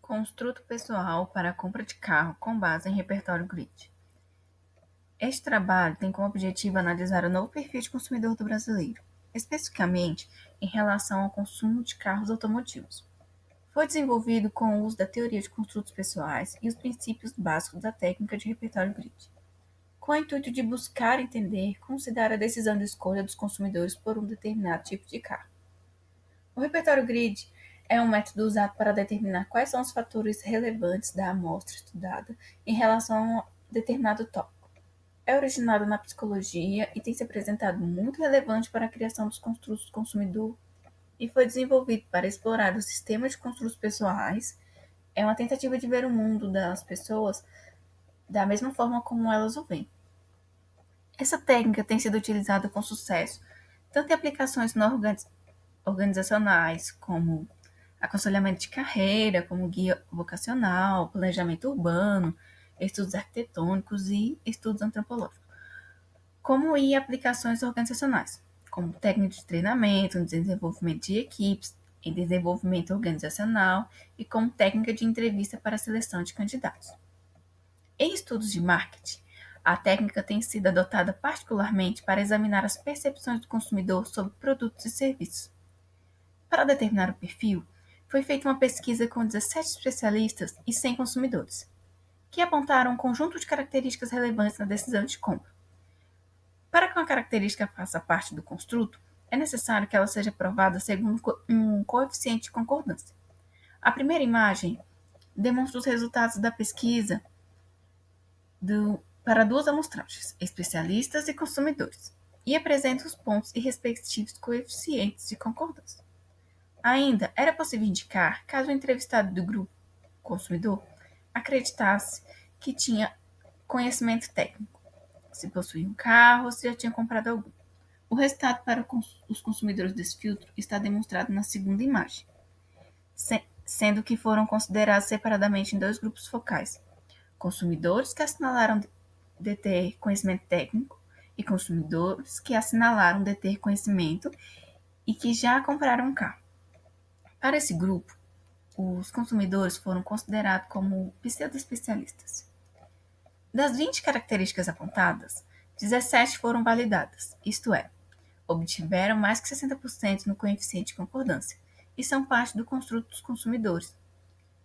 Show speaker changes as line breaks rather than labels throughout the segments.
Construto pessoal para a compra de carro com base em repertório grid. Este trabalho tem como objetivo analisar o novo perfil de consumidor do brasileiro, especificamente em relação ao consumo de carros automotivos. Foi desenvolvido com o uso da teoria de construtos pessoais e os princípios básicos da técnica de repertório grid, com o intuito de buscar entender como se dá a decisão de escolha dos consumidores por um determinado tipo de carro. O repertório grid é um método usado para determinar quais são os fatores relevantes da amostra estudada em relação a determinado tópico. É originado na psicologia e tem se apresentado muito relevante para a criação dos construtos do consumidor e foi desenvolvido para explorar o sistema de construtos pessoais. É uma tentativa de ver o mundo das pessoas da mesma forma como elas o veem. Essa técnica tem sido utilizada com sucesso tanto em aplicações não organizacionais, como aconselhamento de carreira, como guia vocacional, planejamento urbano, estudos arquitetônicos e estudos antropológicos, como em aplicações organizacionais, como técnica de treinamento, desenvolvimento de equipes, em desenvolvimento organizacional e como técnica de entrevista para a seleção de candidatos. Em estudos de marketing, a técnica tem sido adotada particularmente para examinar as percepções do consumidor sobre produtos e serviços. Para determinar o perfil, foi feita uma pesquisa com 17 especialistas e 100 consumidores, que apontaram um conjunto de características relevantes na decisão de compra. Para que uma característica faça parte do construto, é necessário que ela seja provada segundo um coeficiente de concordância. A primeira imagem demonstra os resultados da pesquisa para duas amostragens, especialistas e consumidores, e apresenta os pontos e respectivos coeficientes de concordância. Ainda era possível indicar caso o entrevistado do grupo consumidor acreditasse que tinha conhecimento técnico, se possuía um carro ou se já tinha comprado algum. O resultado para os consumidores desse filtro está demonstrado na segunda imagem, sendo que foram considerados separadamente em dois grupos focais: consumidores que assinalaram deter conhecimento técnico e consumidores que assinalaram deter conhecimento e que já compraram um carro. Para esse grupo, os consumidores foram considerados como pseudo-especialistas. Das 20 características apontadas, 17 foram validadas, isto é, obtiveram mais que 60% no coeficiente de concordância e são parte do construto dos consumidores.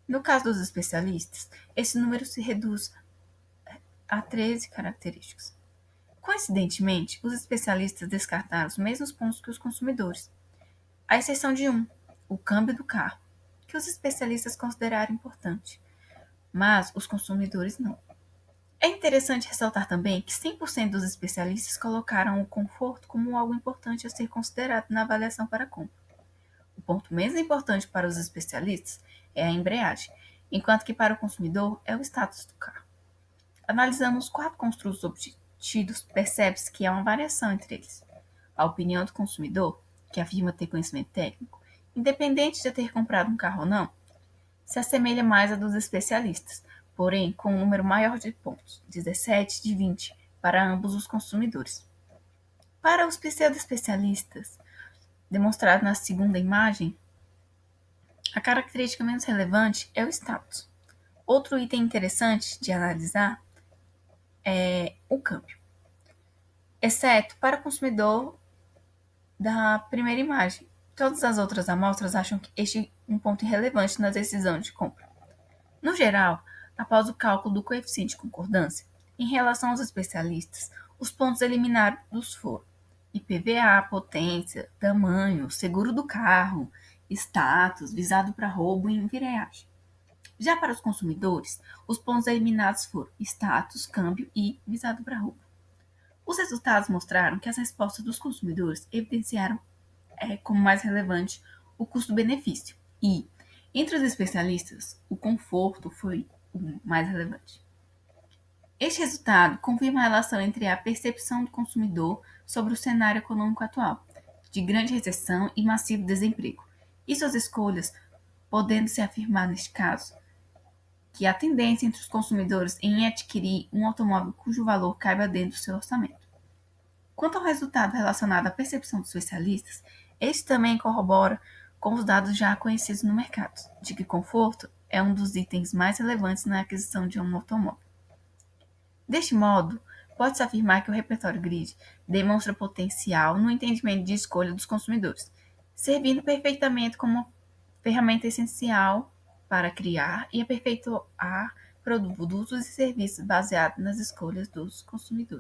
No caso dos especialistas, esse número se reduz a 13 características. Coincidentemente, os especialistas descartaram os mesmos pontos que os consumidores, à exceção de um, o câmbio do carro, que os especialistas consideraram importante, mas os consumidores não. É interessante ressaltar também que 100% dos especialistas colocaram o conforto como algo importante a ser considerado na avaliação para a compra. O ponto menos importante para os especialistas é a embreagem, enquanto que para o consumidor é o status do carro. Analisando os 4 construtos obtidos, percebe-se que há uma variação entre eles. A opinião do consumidor, que afirma ter conhecimento técnico, independente de ter comprado um carro ou não, se assemelha mais à dos especialistas, porém com um número maior de pontos, 17 de 20, para ambos os consumidores. Para os pseudo-especialistas, demonstrado na segunda imagem, a característica menos relevante é o status. Outro item interessante de analisar é o câmbio, exceto para o consumidor da primeira imagem. Todas as outras amostras acham que este é um ponto irrelevante na decisão de compra. No geral, após o cálculo do coeficiente de concordância, em relação aos especialistas, os pontos eliminados foram IPVA, potência, tamanho, seguro do carro, status, visado para roubo e embreagem. Já para os consumidores, os pontos eliminados foram status, câmbio e visado para roubo. Os resultados mostraram que as respostas dos consumidores evidenciaram como mais relevante o custo-benefício e, entre os especialistas, o conforto foi o mais relevante. Este resultado confirma a relação entre a percepção do consumidor sobre o cenário econômico atual, de grande recessão e massivo desemprego, e suas escolhas, podendo-se afirmar neste caso que há tendência entre os consumidores em adquirir um automóvel cujo valor caiba dentro do seu orçamento. Quanto ao resultado relacionado à percepção dos especialistas, este também corrobora com os dados já conhecidos no mercado, de que conforto é um dos itens mais relevantes na aquisição de um automóvel. Deste modo, pode-se afirmar que o repertório grid demonstra potencial no entendimento de escolha dos consumidores, servindo perfeitamente como ferramenta essencial para criar e aperfeiçoar produtos e serviços baseados nas escolhas dos consumidores.